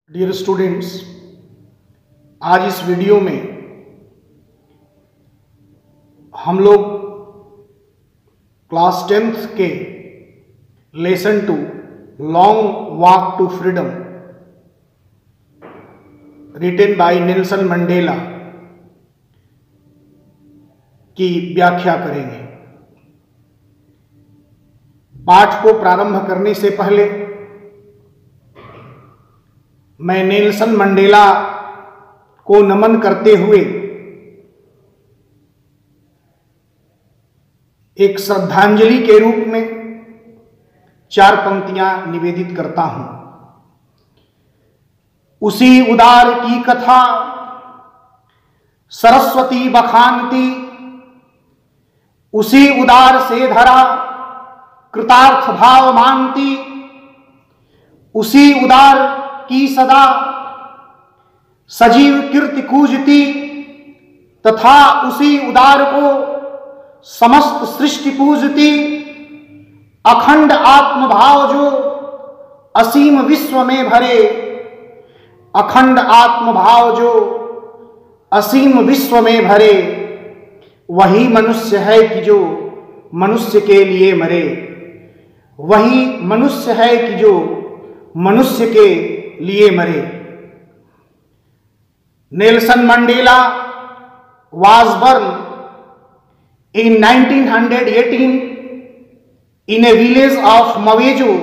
Dear students, आज इस video में हम लोग क्लास 10th के lesson 2 long walk to freedom written by Nelson Mandela की व्याख्या करेंगे। पाठ को प्रारंभ करने से पहले मैं नेल्सन मंडेला को नमन करते हुए एक श्रद्धांजलि के रूप में 4 पंक्तियां निवेदित करता हूं। उसी उदार की कथा सरस्वती बखानती, उसी उदार से धरा कृतार्थ भाव मानती, उसी उदार की सदा सजीव कीर्ति कूजती, तथा उसी उदार को समस्त सृष्टि पूजती। अखंड आत्मभाव जो असीम विश्व में भरे, अखंड आत्मभाव जो असीम विश्व में भरे, वही मनुष्य है कि जो मनुष्य के लिए मरे, वही मनुष्य है कि जो मनुष्य के लिए मरे। Nelson Mandela was born in 1918 in a village of Mawejo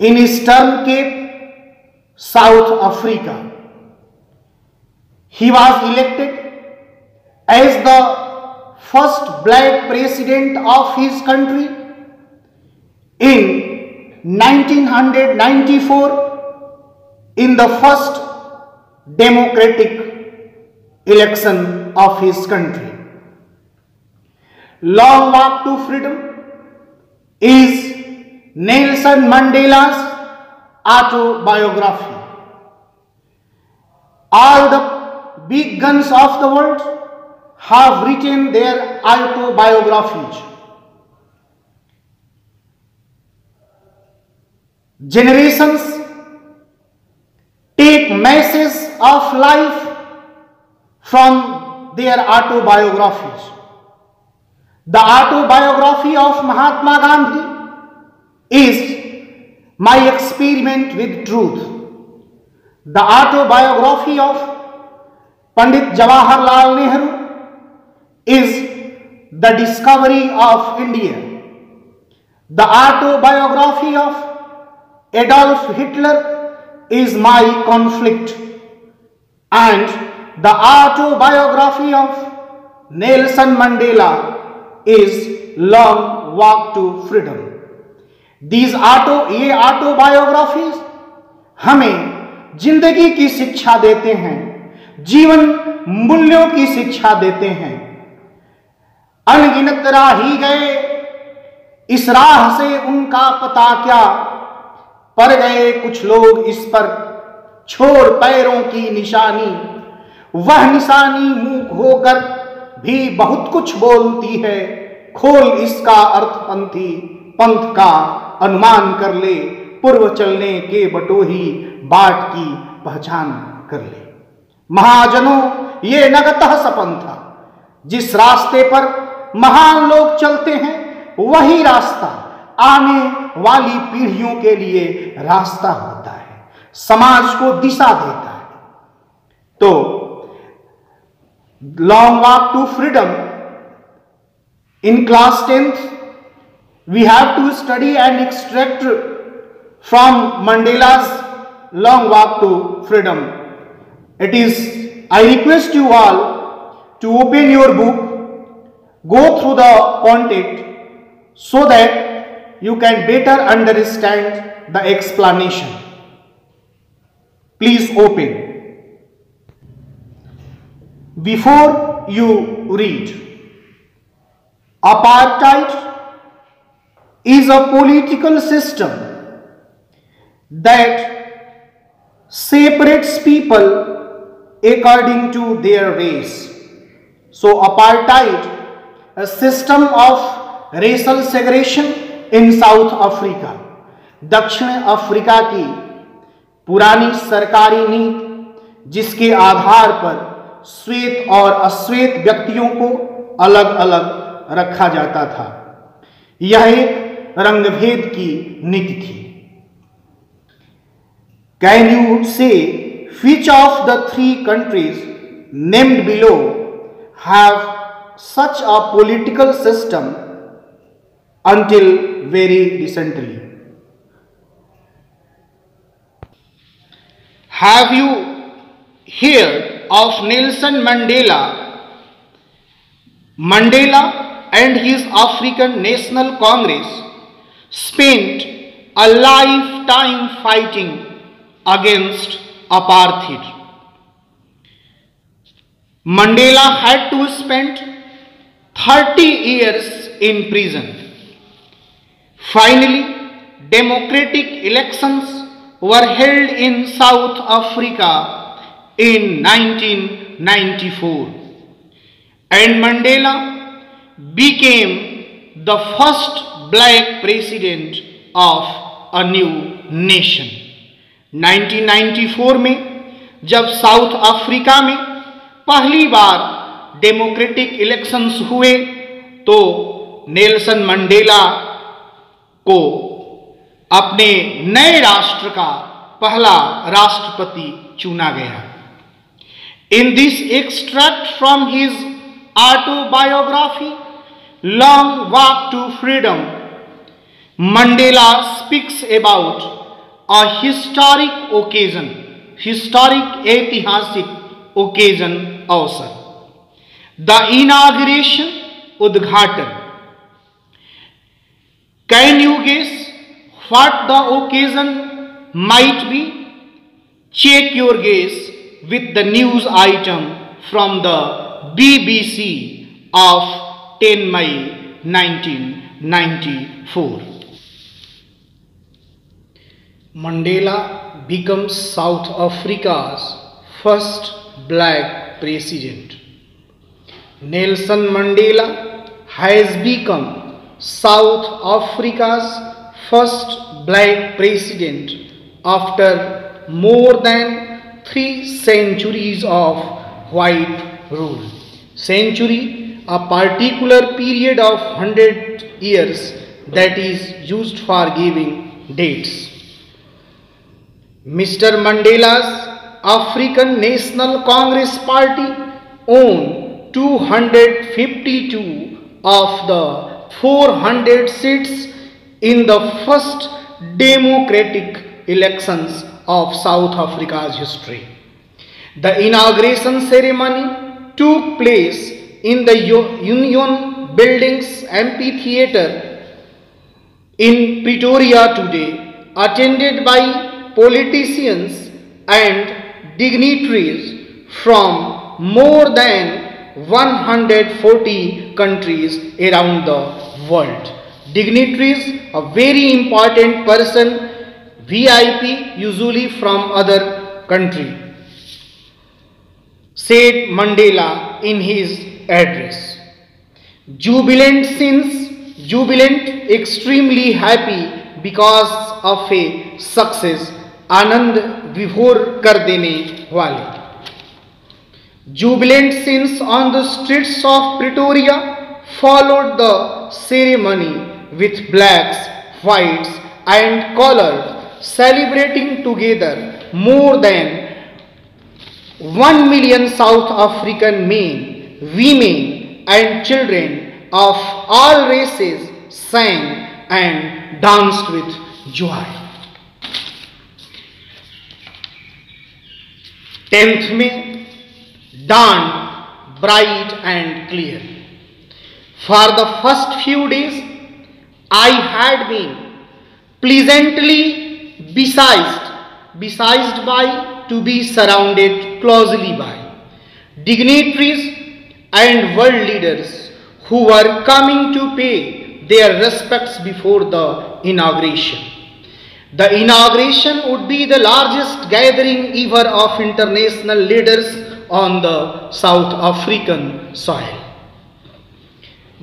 in Eastern Cape, South Africa. He was elected as the first black president of his country in 1994 in the first democratic election of his country. Long Walk to Freedom is Nelson Mandela's autobiography. All the big guns of the world have written their autobiographies. Generations take messages of life from their autobiographies. The autobiography of Mahatma Gandhi is my experiment with truth. The autobiography of Pandit Jawaharlal Nehru is the discovery of India. The autobiography of Adolf Hitler is my conflict, and the autobiography of Nelson Mandela is Long Walk to Freedom. These autobiographies हमें जिंदगी की शिक्षा देते हैं, जीवन मूल्यों की शिक्षा देते हैं। अनगिनत राही गए, इस राह से उनका पता क्या, पर गए कुछ लोग इस पर छोड़ पैरों की निशानी। वह निशानी मूक होकर भी बहुत कुछ बोलती है, खोल इसका अर्थ पंथी, पंथ का अनुमान कर ले, पूर्व चलने के बटोही बाट की पहचान कर ले। महाजनों, ये नगतः सपन था, जिस रास्ते पर महान लोग चलते हैं वही रास्ता आने वाली पीढ़ियों के लिए रास्ता होता है, समाज को दिशा देता है। तो long walk to freedom in class 10th we have to study and extract from Mandela's Long Walk to Freedom. I request you all to open your book, go through the content so that you can better understand the explanation. Please open. Before you read, apartheid is a political system that separates people according to their race. So apartheid, a system of racial segregation in south Africa, दक्षिण Africa की पुरानी सरकारी नीति जिसके आधार पर श्वेत और अश्वेत व्यक्तियों को अलग अलग रखा जाता था, यह एक रंगभेद की नीति थी। कैन यू से which of the three countries named below have such a political system until very recently? Have you heard of Nelson Mandela? Mandela and his African National Congress spent a lifetime fighting against apartheid. Mandela had to spend 30 years in prison. Finally, democratic elections were held in South Africa in 1994, and Mandela became the first black president of a new nation. 1994 में जब south Africa में पहली बार democratic elections हुए तो Nelson Mandela को अपने नए राष्ट्र का पहला राष्ट्रपति चुना गया। In this extract from his autobiography long walk to freedom, Mandela speaks about a historic occasion, historic ऐतिहासिक occasion अवसर, the inauguration उद्घाटन। Can you guess what the occasion might be? Check your guess with the news item from the BBC of 10 May 1994. Mandela becomes South Africa's first black president. Nelson Mandela has become South Africa's first black president after more than 3 centuries of white rule. Century, a particular period of 100 years that is used for giving dates. Mr. Mandela's African National Congress Party owned 252 of the 400 seats in the first democratic elections of South Africa's history. The inauguration ceremony took place in the Union Buildings Amphitheatre in Pretoria today, attended by politicians and dignitaries from more than 140 countries around the world. Dignitaries, a very important person, VIP, usually from other country, said Mandela in his address. Jubilant, extremely happy because of a success, आनंद विभोर कर देने वाले। Jubilant scenes on the streets of Pretoria followed the ceremony with blacks, whites and colored celebrating together. More than 1 million South African men, women and children of all races sang and danced with joy. 10th May dawned bright and clear. For the first few days, I had been pleasantly besieged by to be surrounded closely by dignitaries and world leaders who were coming to pay their respects before the inauguration. The inauguration would be the largest gathering ever of international leaders on the South African soil.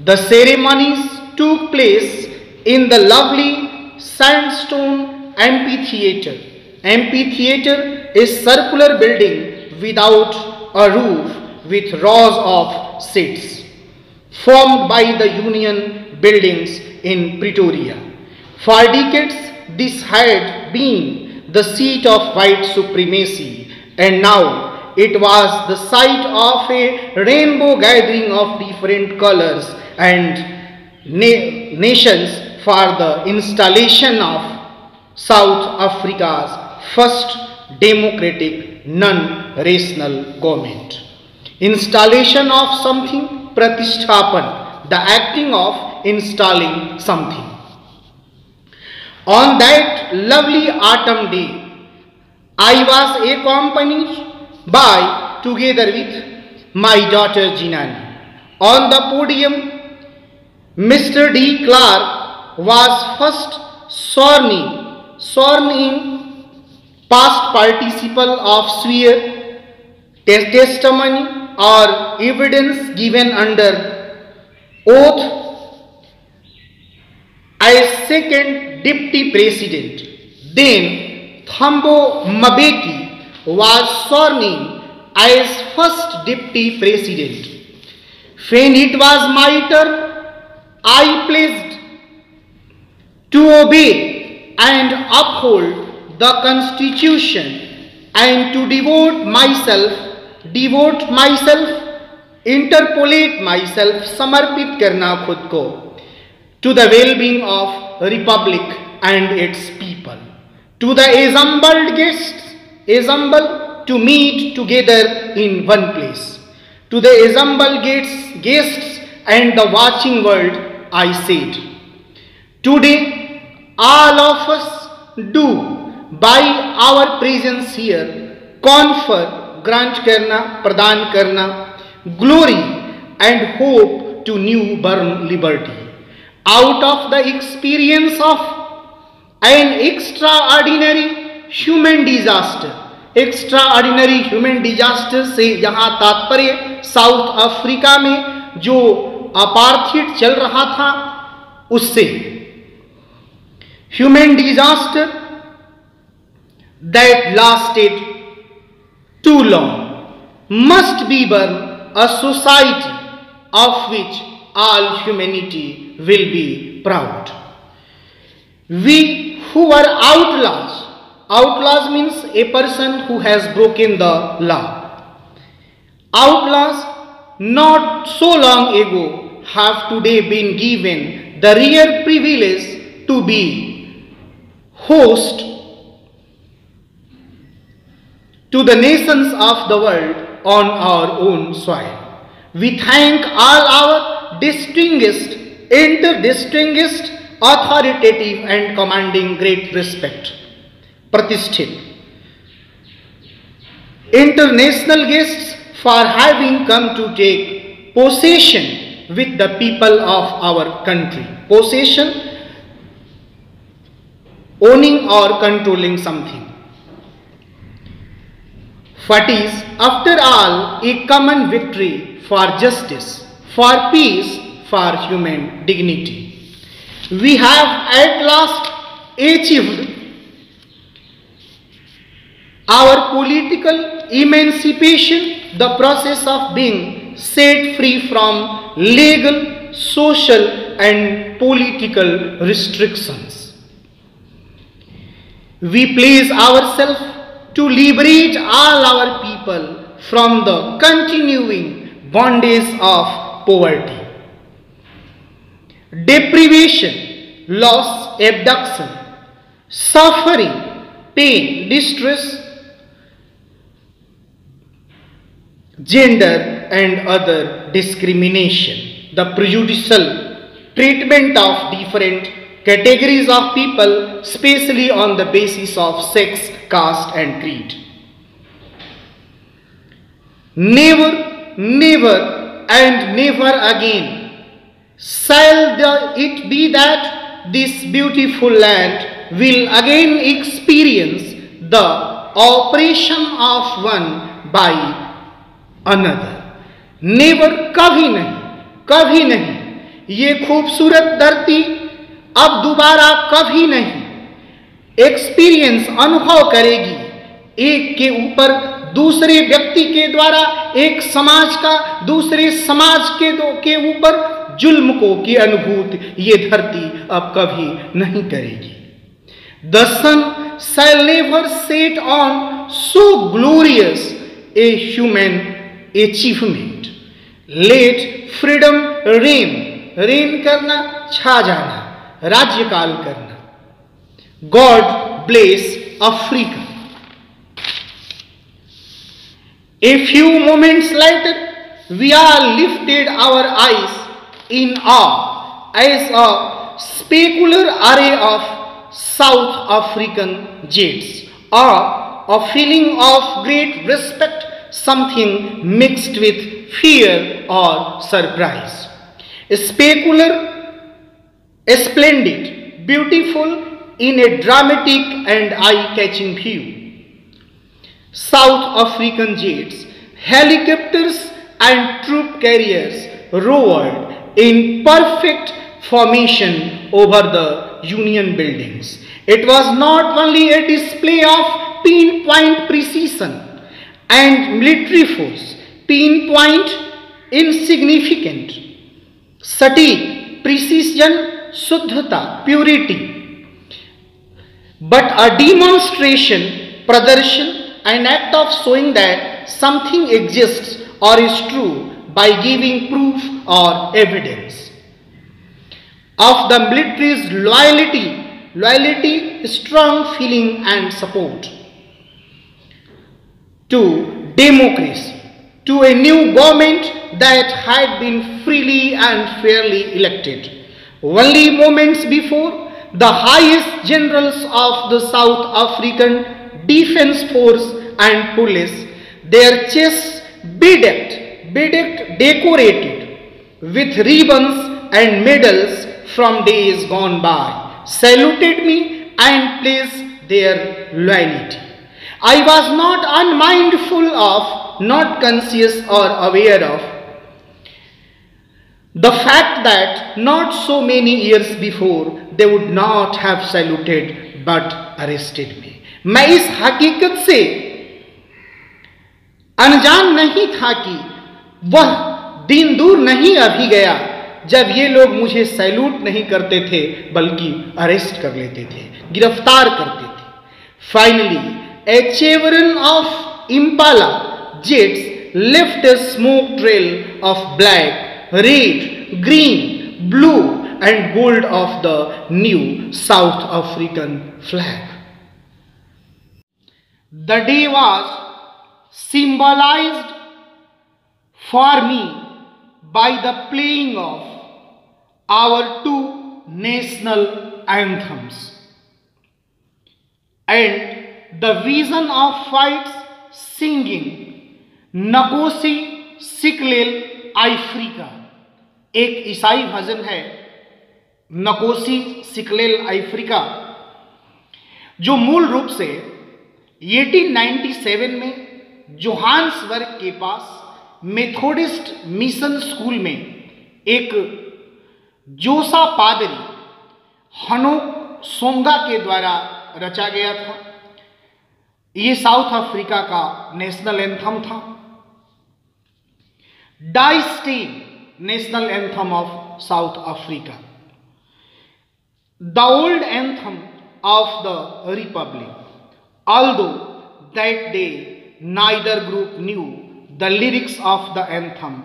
The ceremonies took place in the lovely sandstone amphitheatre Amphitheater is circular building without a roof with rows of seats, formed by the Union buildings in Pretoria. For decades, this had been the seat of white supremacy, and now it was the site of a rainbow gathering of different colors and nations for the installation of South Africa's first democratic non-rational government. Installation of something, pratishthapan, the acting of installing something. On that lovely autumn day, I was accompanied by, together with my daughter Jinani. On the podium, Mr. D. Clark was first sworn in, past participle of swear, testimony or evidence given under oath as second deputy president. Then Thabo Mbeki was sworn in as first deputy president. When it was my turn, I pledged to obey and uphold the Constitution and to devote myself, interpolate myself, samarpit karna khud ko, to the well-being of Republic and its people. To the assembled guests, to meet together in one place. To the assembled guests and the watching world, I said, today all of us do, by our presence here, confer, grant karna, pradan karna, glory and hope to new-born liberty. Out of the experience of an extraordinary human disaster से यहाँ तात्पर्य south Africa में जो apartheid चल रहा था उससे, human disaster that lasted too long, must be born a society of which all humanity will be proud. We who were outlaws means a person who has broken the law. Outlaws not so long ago have today been given the rare privilege to be host to the nations of the world on our own soil. We thank all our distinguished, authoritative and commanding great respect, Pratisthit, international guests for having come to take possession with the people of our country. Possession, owning or controlling something. What is, after all, a common victory for justice, for peace, for human dignity. We have at last achieved our political emancipation, the process of being set free from legal, social and political restrictions. We place ourselves to liberate all our people from the continuing bondage of poverty, deprivation, loss, abduction, suffering, pain, distress, gender and other discrimination, the prejudicial treatment of different categories of people, especially on the basis of sex, caste and creed. Never, never and never again shall it be that this beautiful land will again experience the oppression of one by another. Never, कभी नहीं ये खूबसूरत धरती अब दोबारा कभी नहीं experience, अनुभव करेगी, एक के ऊपर दूसरे व्यक्ति के द्वारा एक समाज का दूसरे समाज के ऊपर जुल्म को की अनुभूति ये धरती अब कभी नहीं करेगी। The sun shall never set on so glorious a human achievement. Let freedom reign, reign करना, छा जाना, राज्यकाल करना। God bless Africa. A few moments later, we all lifted our eyes in awe as a specular array of South African jets, or a feeling of great respect, something mixed with fear or surprise. Specular, splendid, beautiful in a dramatic and eye-catching view. South African jets, helicopters and troop carriers roared in perfect formation over the Union buildings. It was not only a display of pinpoint precision and military force, pinpoint, insignificant, सटीक, precision, शुद्धता, purity, but a demonstration, प्रदर्शन, an act of showing that something exists or is true by giving proof or evidence of the military's loyalty, strong feeling and support to democracy, to a new government that had been freely and fairly elected. Only moments before, the highest generals of the South African Defence Force and police, their chests bedecked, decorated with ribbons and medals from days gone by, saluted me and pledged their loyalty. I was not unmindful of, not conscious or aware of the fact that not so many years before they would not have saluted but arrested me. मैं इस हकीकत से अनजान नहीं था कि वह दिन दूर नहीं अभी गया जब ये लोग मुझे सैल्यूट नहीं करते थे बल्कि अरेस्ट कर लेते थे, गिरफ्तार करते थे। Finally, a chevron of Impala jets left a smoke trail of black, red, green, blue and gold of the new South African flag. The day was symbolized for me by the playing of our two national anthems and the vision of fights singing Nkosi Sikelel' Afrika. एक ईसाई भजन है नकोसी सिकलेल Africa, जो मूल रूप से 1897 में Johannesburg के पास Methodist mission school में एक जोसा पादरी हनोक सोंगा के द्वारा रचा गया था। ये साउथ अफ्रीका का नेशनल एंथम था। Die Stem, national anthem of South Africa, the old anthem of the republic. Although that day neither group knew the lyrics of the anthem,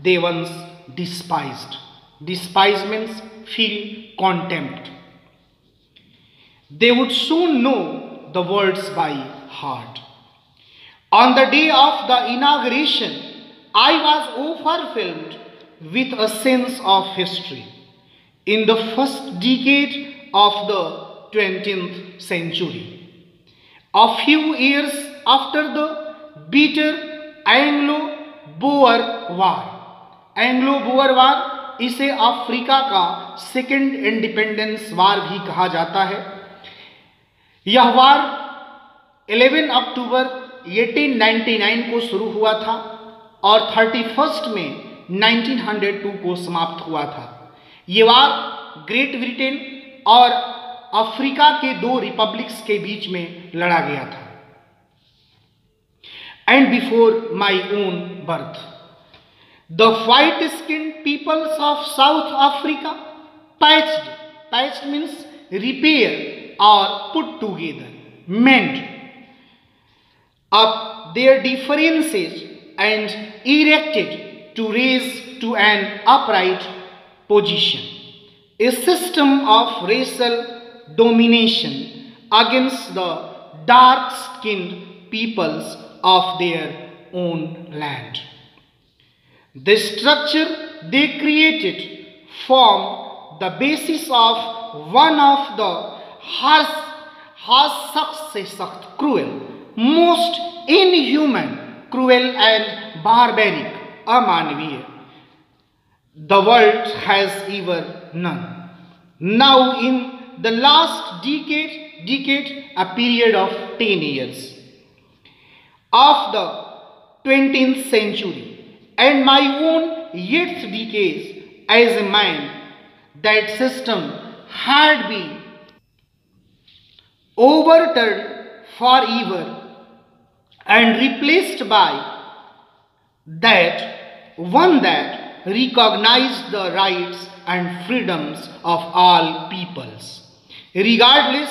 they once despised. Despise means feel contempt. They would soon know the words by heart. On the day of the inauguration, I was overwhelmed with a sense of history. In the first decade of the 20th century, a few years after the bitter Anglo-Boer War, Anglo-Boer War इसे Africa का second independence वार भी कहा जाता है। यह वार 11 अक्टूबर 1899 को शुरू हुआ था और 31 में 1902 को समाप्त हुआ था। ये वार ग्रेट ब्रिटेन और अफ्रीका के दो रिपब्लिक्स के बीच में लड़ा गया था। And before my own birth the white skin peoples of South Africa patched means repair और put together mend up their differences and erected to raise to an upright position. A system of racial domination against the dark-skinned peoples of their own land. The structure they created formed the basis of one of the cruel, most inhuman, cruel and barbaric, अमानवीय, the world has ever known. Now in the last decade, a period of 10 years of the 20th century, and my own 8th decade as a man, that system had been overturned forever and replaced by that one that recognized the rights and freedoms of all peoples, regardless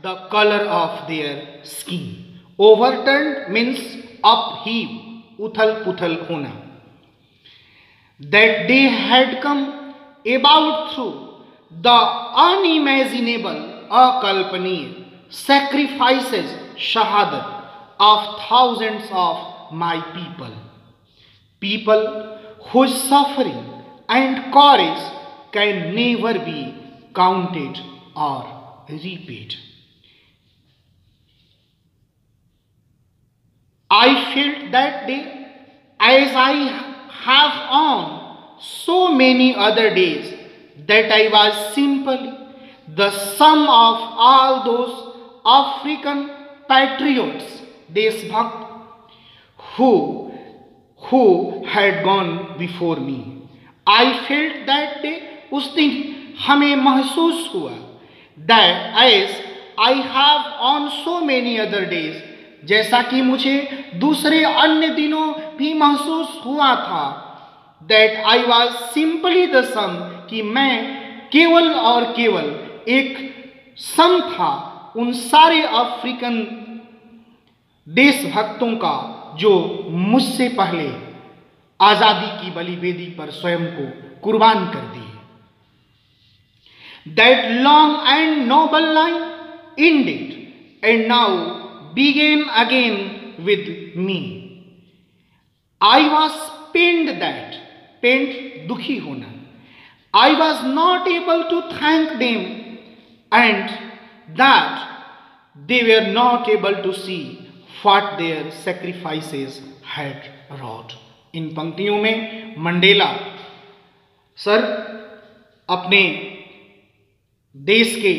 the color of their skin. Overturned means upheave, uthal-puthal hona. That they had come about through the unimaginable, akalpaniya sacrifices, shahadat, of thousands of my people whose suffering and courage can never be counted or repaid. I felt that day, as I have on so many other days, that I was simply the sum of all those African patriots, देशभक्त who had gone before me. I felt that day, उस दिन हमें महसूस हुआ, that as I have on so many other days, जैसा कि मुझे दूसरे अन्य दिनों भी महसूस हुआ था, that I was simply the sum, कि मैं केवल और केवल एक सम था उन सारे अफ्रीकन देशभक्तों का जो मुझसे पहले आजादी की बलिवेदी पर स्वयं को कुर्बान कर दिए. That long and noble line ended and now began again with me. I was pained that, pained दुखी होना. I was not able to thank them and that they were not able to see what their sacrifices had wrought. इन पंक्तियों में Mandela sir अपने देश के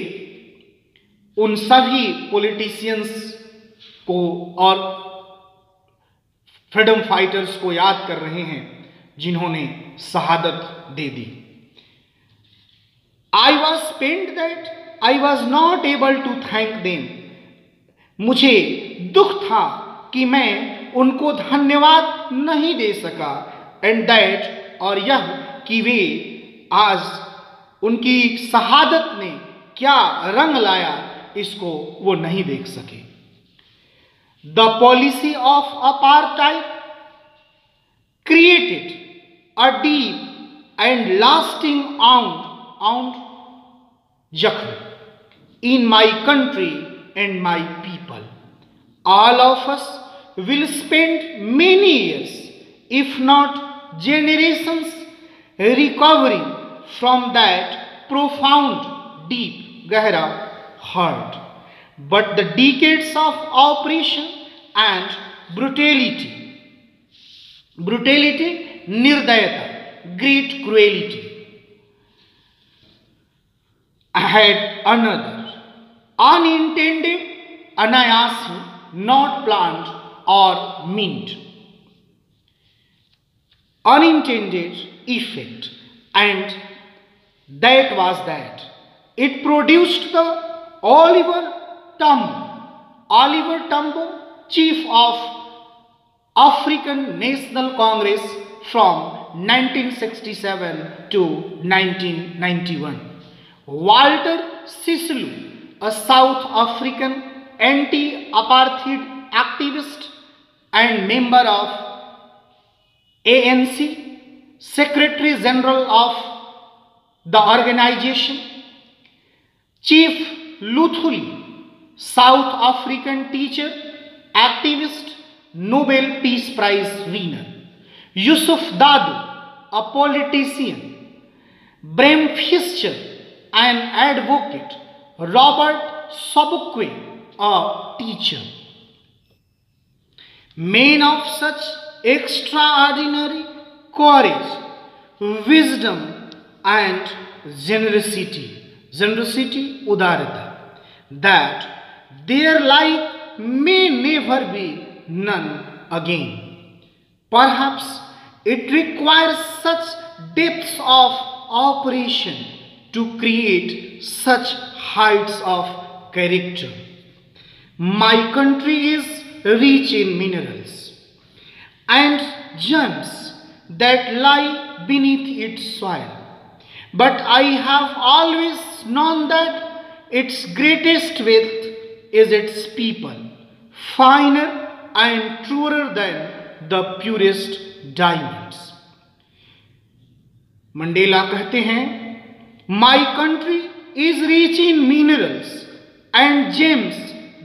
उन सभी politicians को और फ्रीडम फाइटर्स को याद कर रहे हैं जिन्होंने शहादत दे दी. I was pained that I was not able to thank them. मुझे दुख था कि मैं उनको धन्यवाद नहीं दे सका. एंड दैट, और यह कि वे आज उनकी शहादत ने क्या रंग लाया इसको वो नहीं देख सके. The policy of apartheid created a deep and lasting wound जख्म in my country and my people. All of us will spend many years, if not generations, recovering from that profound, deep, gahra hurt. But the decades of oppression and brutality, nirdayata, great cruelty, had another unintended, anayasi, not planned or meant, unintended effect, and that was that it produced the Oliver Tambo. Oliver Tambo, Chief of African National Congress from 1967 to 1991. Walter Sisulu, a South African anti-apartheid activist and member of ANC, Secretary General of the organization. Chief Luthuli, South African teacher, activist, Nobel Peace Prize winner. Yusuf Dadoo, a politician. Bram Fischer, an advocate. Robert Sobukwe, a teacher. Men of such extraordinary courage, wisdom and generosity, udarita, that their like may never be none again. Perhaps it requires such depths of operation to create such heights of character. My country is rich in minerals and gems that lie beneath its soil. But I have always known that its greatest wealth is its people, finer and truer than the purest diamonds. Mandela कहते हैं, My country is rich in minerals and gems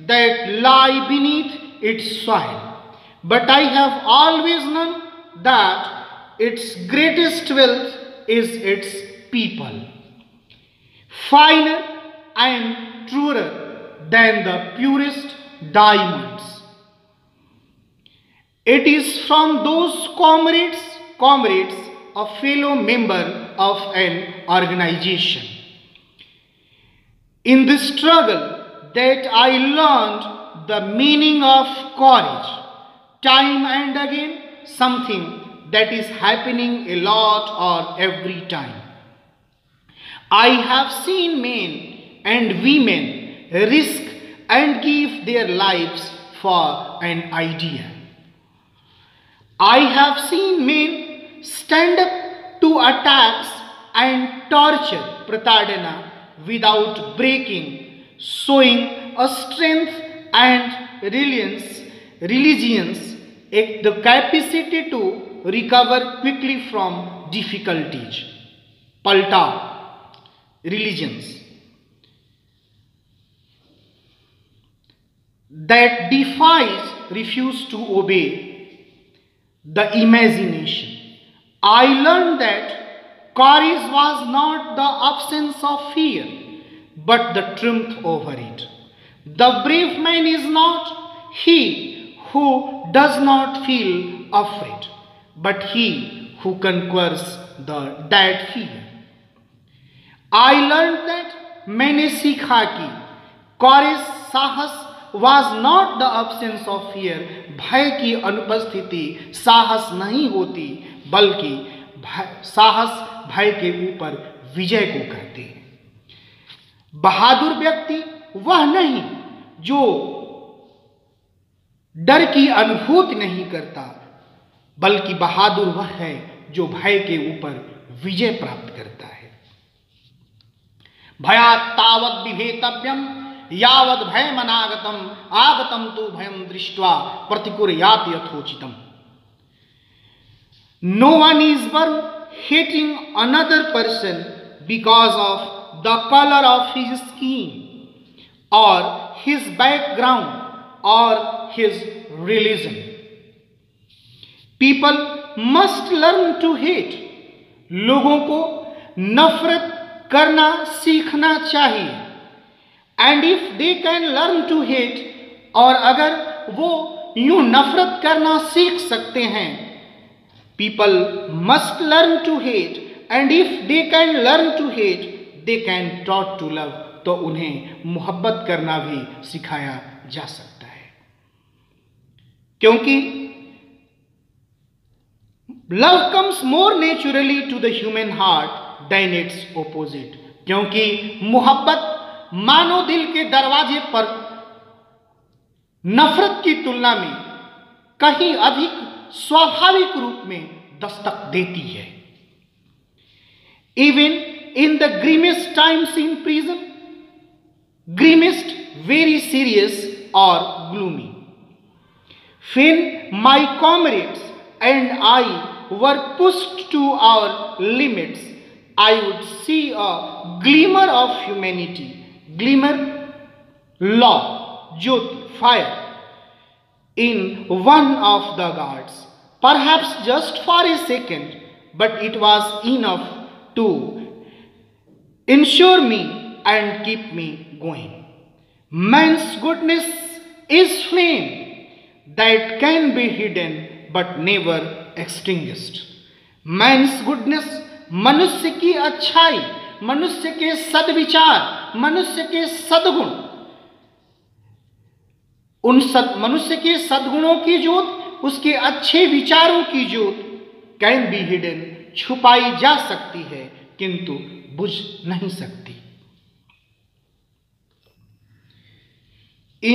that lie beneath its soil. But I have always known that its greatest wealth is its people, finer and truer than the purest diamonds. It is from those comrades, a fellow member of an organization. In this struggle that I learned the meaning of courage, time and again, something that is happening a lot or every time. I have seen men and women risk and give their lives for an idea. I have seen men stand up to attacks and torture, pratadana, without breaking, showing a strength and resilience, the capacity to recover quickly from difficulties. Palta, religions that defies, refuse to obey the imagination. I learned that courage was not the absence of fear, but the triumph over it. The brave man is not he who does not feel afraid, but he who conquers that fear. I learned that मैंने सीखा कि courage, साहस was not the absence of fear. भय की अनुपस्थिति साहस नहीं होती, बल्कि साहस भय के ऊपर विजय को कहते हैं. बहादुर व्यक्ति वह नहीं जो डर की अनुभूति नहीं करता, बल्कि बहादुर वह है जो भय के ऊपर विजय प्राप्त करता है. भयात् तावत् बिभेतव्यम् यावद् भयमनागतम् आगतं तु भयं दृष्ट्वा प्रतिकुर्यात् यथोचितम्. No one is born hating another person because of the color of his skin or his background or his religion. People must learn to hate. लोगों को नफरत करना सीखना चाहिए. And if they can learn to hate, और अगर वो यूं नफरत करना सीख सकते हैं, people must learn to hate, and if they can learn to hate, they can taught to love. तो उन्हें मोहब्बत करना भी सिखाया जा सकता है, क्योंकि love comes more naturally to the human heart than its opposite. क्योंकि मोहब्बत मानव दिल के दरवाजे पर नफरत की तुलना में कहीं अधिक स्वाभाविक रूप में दस्तक देती है। Even in the grimmest times in prison, grimmest, very serious or gloomy, when my comrades and I were pushed to our limits, I would see a glimmer of humanity, glimmer, law, jyoti, fire, in one of the guards, perhaps just for a second, but it was enough to ensure me and keep me going. Man's goodness is flame that can be hidden but never extinguished. Man's goodness, मनुष्य की अच्छाई, मनुष्य के सद्विचार, मनुष्य के सद्गुण, मनुष्य के सद्गुणों की ज्योत, उसके अच्छे विचारों की ज्योत कैन बी हिडन, छुपाई जा सकती है किंतु बुझ नहीं सकती।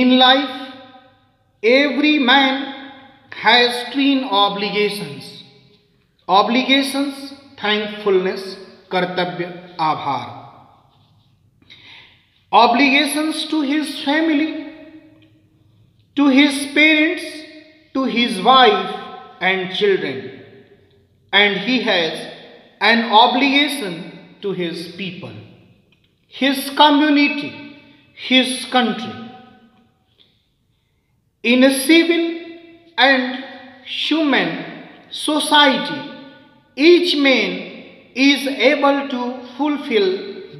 In life every man has twin obligations, thankfulness, कर्तव्य, आभार, obligations to his family, to his parents, to his wife and children, and he has an obligation to his people, his community, his country. In a civil and human society, each man is able to fulfill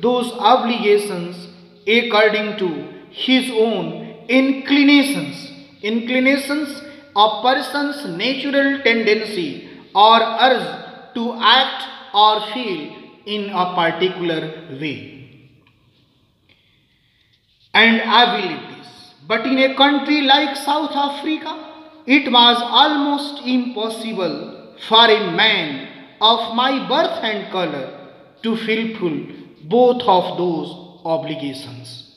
those obligations according to his own inclinations. Inclinations, a person's natural tendency or urge to act or feel in a particular way, and abilities. But in a country like South Africa, it was almost impossible for a man of my birth and color to fulfill both of those obligations.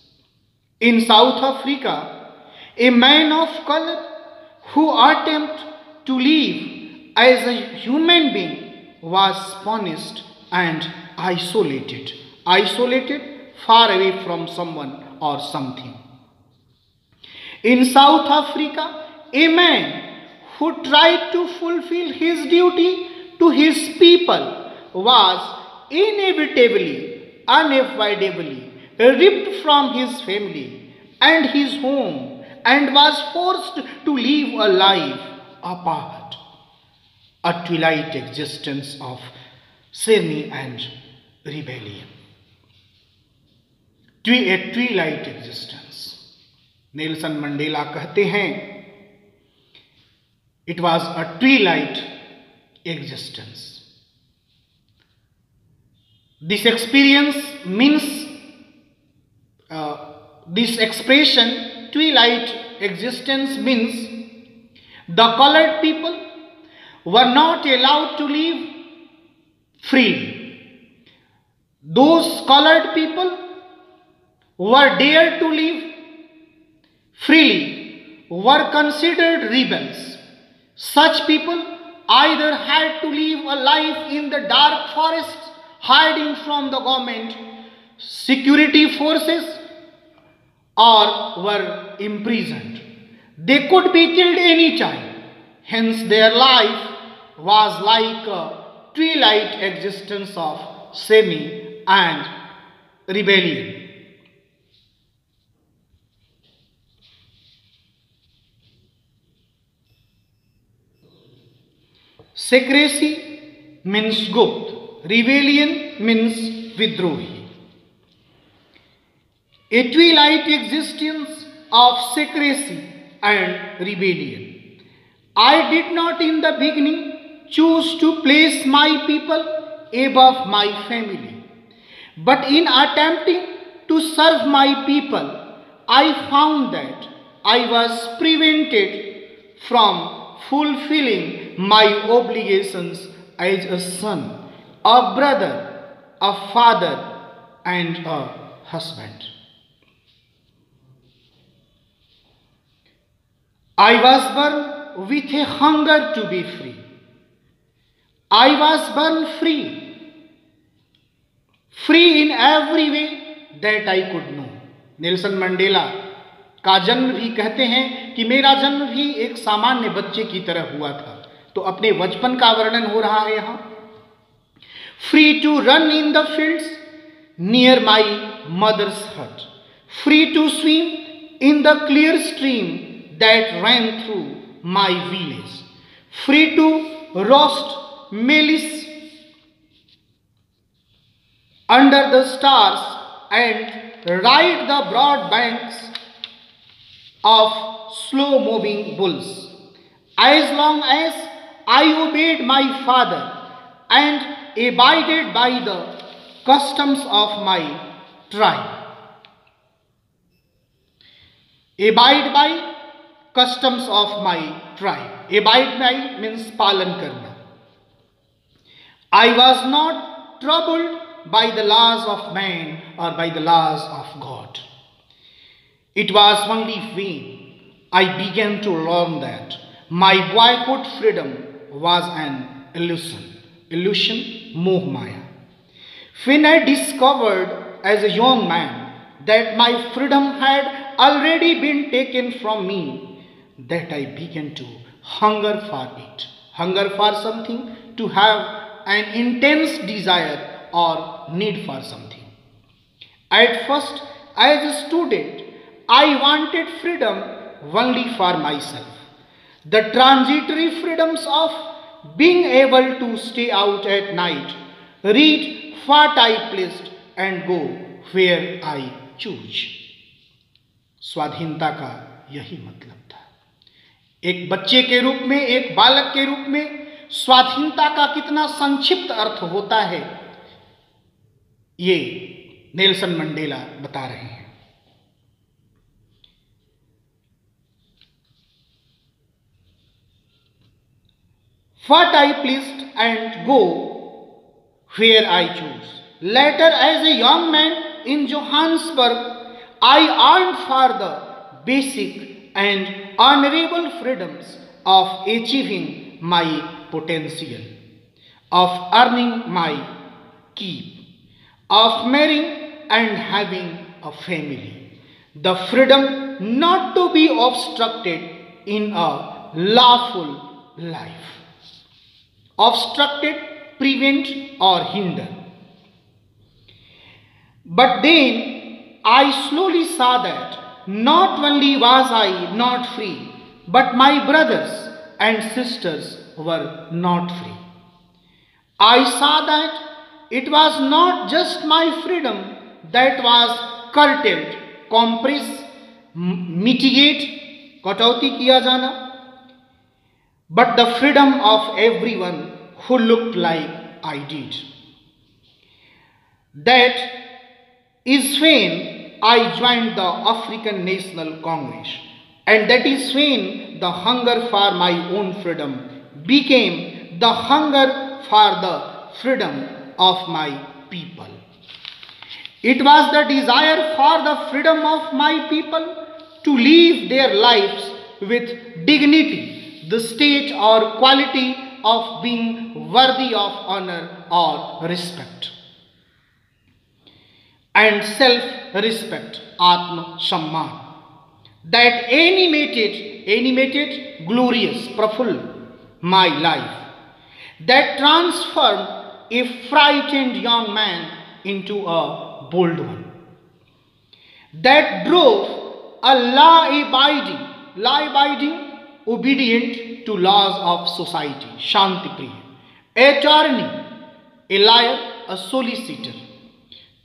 In South Africa, a man of color who attempted to live as a human being was punished and isolated far away from someone or something. In South Africa, a man who tried to fulfill his duty to his people was unavoidably ripped from his family and his home and was forced to live a life apart, a twilight existence of tyranny and rebellion. A twilight existence. Nelson Mandela कहते हैं, it was a twilight existence. This experience means, this expression twilight existence means the colored people were not allowed to live freely. Those colored people were dared to live freely were considered rebels. Such people either had to live a life in the dark forests, hiding from the government security forces, or were imprisoned. They could be killed any time. Hence their life was like a twilight existence of semi and rebellion. Secrecy means gupt, rebellion means vidrohi. A twilight existence of secrecy and rebellion. I did not in the beginning choose to place my people above my family, but in attempting to serve my people, I found that I was prevented from fulfilling my obligations as a son, a brother, a father, and a husband. I was born with a hunger to be free. I was born free, free in every way that I could know. Nelson Mandela का जन्म भी कहते हैं कि मेरा जन्म भी एक सामान्य बच्चे की तरह हुआ था। तो अपने बचपन का वर्णन हो रहा है यहां। Free to run in the fields near my mother's hut, free to swim in the clear stream that ran through my village, free to roast mealies under the stars and ride the broad banks of slow moving bulls, as long as I obeyed my father and abided by the customs of my tribe. Abide by customs of my tribe. Abide by means palan karna. I was not troubled by the laws of man or by the laws of God. It was only when I began to learn that my boyhood freedom was an illusion. Illusion, moh maya. When I discovered as a young man that my freedom had already been taken from me, that I began to hunger for it. Hunger for something, to have an intense desire or need for something. At first, as a student, I wanted freedom only for myself. The transitory freedoms of being able to stay out at night, read what I pleased and go where I choose. स्वाधीनता का यही मतलब था। एक बच्चे के रूप में, एक बालक के रूप में स्वाधीनता का कितना संक्षिप्त अर्थ होता है, ये नेल्सन मंडेला बता रहे हैं। What I pleased and go where I choose. Later, as a young man in Johannesburg, I yearned for the basic and honorable freedoms of achieving my potential, of earning my keep, of marrying and having a family, the freedom not to be obstructed in a lawful life. Obstructed, prevent or hinder. But then I slowly saw that not only was I not free, but my brothers and sisters were not free. I saw that it was not just my freedom that was curtailed, compressed, mitigate, कटौती किया जाना, but the freedom of everyone who looked like I did. That is when I joined the African National Congress, and that is when the hunger for my own freedom became the hunger for the freedom of my people. It was the desire for the freedom of my people to live their lives with dignity, the state or quality of being worthy of honor or respect, and self-respect, Atma Samman, that animated, glorious, prafull my life, that transformed a frightened young man into a bold one, that drove a law-abiding, obedient to laws of society, Shantipriya, a attorney, a liar, a solicitor,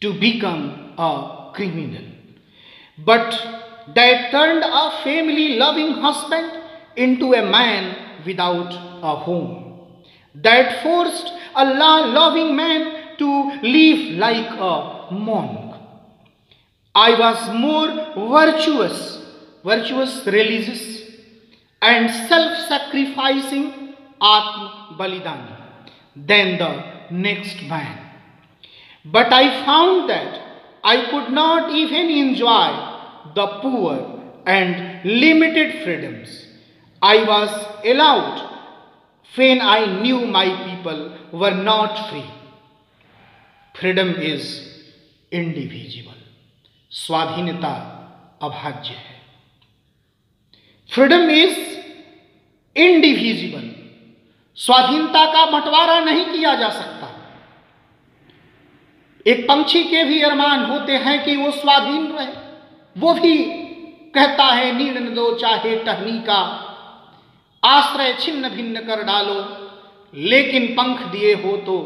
to become a criminal, but that turned a family-loving husband into a man without a home, that forced a loving man to live like a monk. I was more virtuous, religious, and self-sacrificing Atma Balidani than the next man. But I found that I could not even enjoy the poor and limited freedoms I was allowed when I knew my people were not free. Freedom is indivisible. स्वाधीनता अभाज्य है. Freedom is indivisible. स्वाधीनता का बंटवारा नहीं किया जा सकता. एक पंछी के भी अरमान होते हैं कि वो स्वाधीन रहे. वो भी कहता है नीड़ न दो चाहे टहनी का, आश्रय छिन्न भिन्न कर डालो, लेकिन पंख दिए हो तो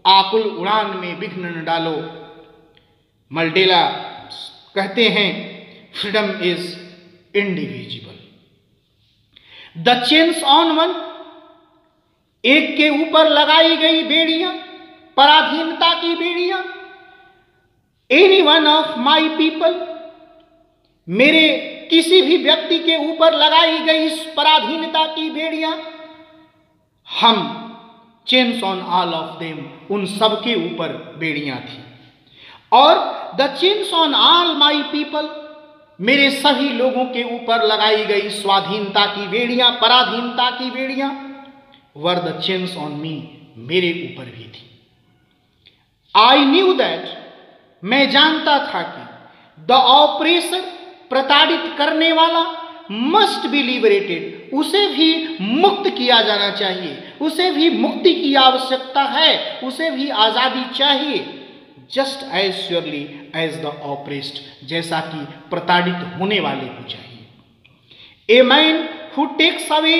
आकुल उड़ान में विघ्न न डालो. मंडेला कहते हैं freedom is indivisible. The chains on one, एक के ऊपर लगाई गई बेड़ियां, पराधीनता की बेड़ियां. Any one of my people, मेरे किसी भी व्यक्ति के ऊपर लगाई गई इस पराधीनता की बेड़ियां. हम chains on all of them, उन सब के ऊपर बेड़ियां थी. और the chains on all my people, मेरे सभी लोगों के ऊपर लगाई गई स्वाधीनता की बेड़ियां, पराधीनता की बेड़ियां, were the chains on me, मेरे ऊपर भी थी. आई न्यू दैट, मैं जानता था कि द ऑपरेसर, प्रताड़ित करने वाला, मस्ट बी लिबरेटेड, उसे भी मुक्त किया जाना चाहिए, उसे भी मुक्ति की आवश्यकता है, उसे भी आजादी चाहिए. Just as surely as the oppressed, जैसा कि प्रताड़ित होने वाले को चाहिए. A man who takes away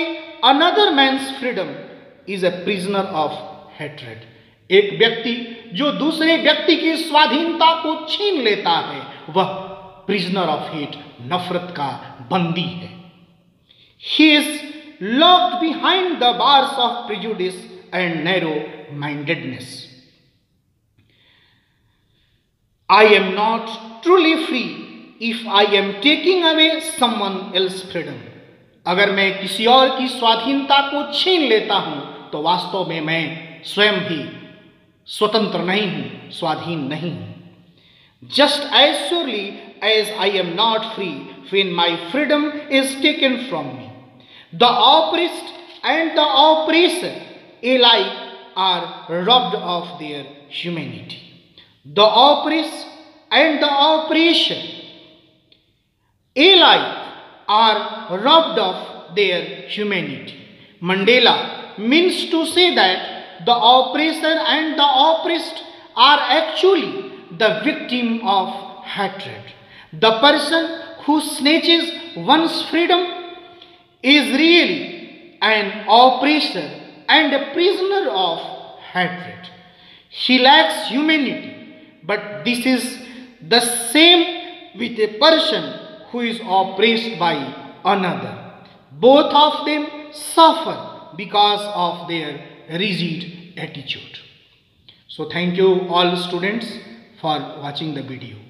another man's freedom is a prisoner of hatred. एक व्यक्ति जो दूसरे व्यक्ति की स्वाधीनता को छीन लेता है, वह प्रिजनर ऑफ हेट, नफरत का बंदी है. He is locked behind the bars of prejudice and narrow mindedness. I am not truly free if I am taking away someone else's freedom. अगर मैं किसी और की स्वाधीनता को छीन लेता हूं तो वास्तव में मैं स्वयं भी स्वतंत्र नहीं हूं, स्वाधीन नहीं हूं. Just as surely as I am not free when my freedom is taken from me, the oppressed and the oppressor alike are robbed of their humanity. The oppressed and the oppression alike are robbed of their humanity. Mandela means to say that the oppressor and the oppressed are actually the victim of hatred. The person who snatches one's freedom is really an oppressor and a prisoner of hatred. He lacks humanity. But this is the same with a person who is oppressed by another. Both of them suffer because of their rigid attitude. So thank you all students for watching the video.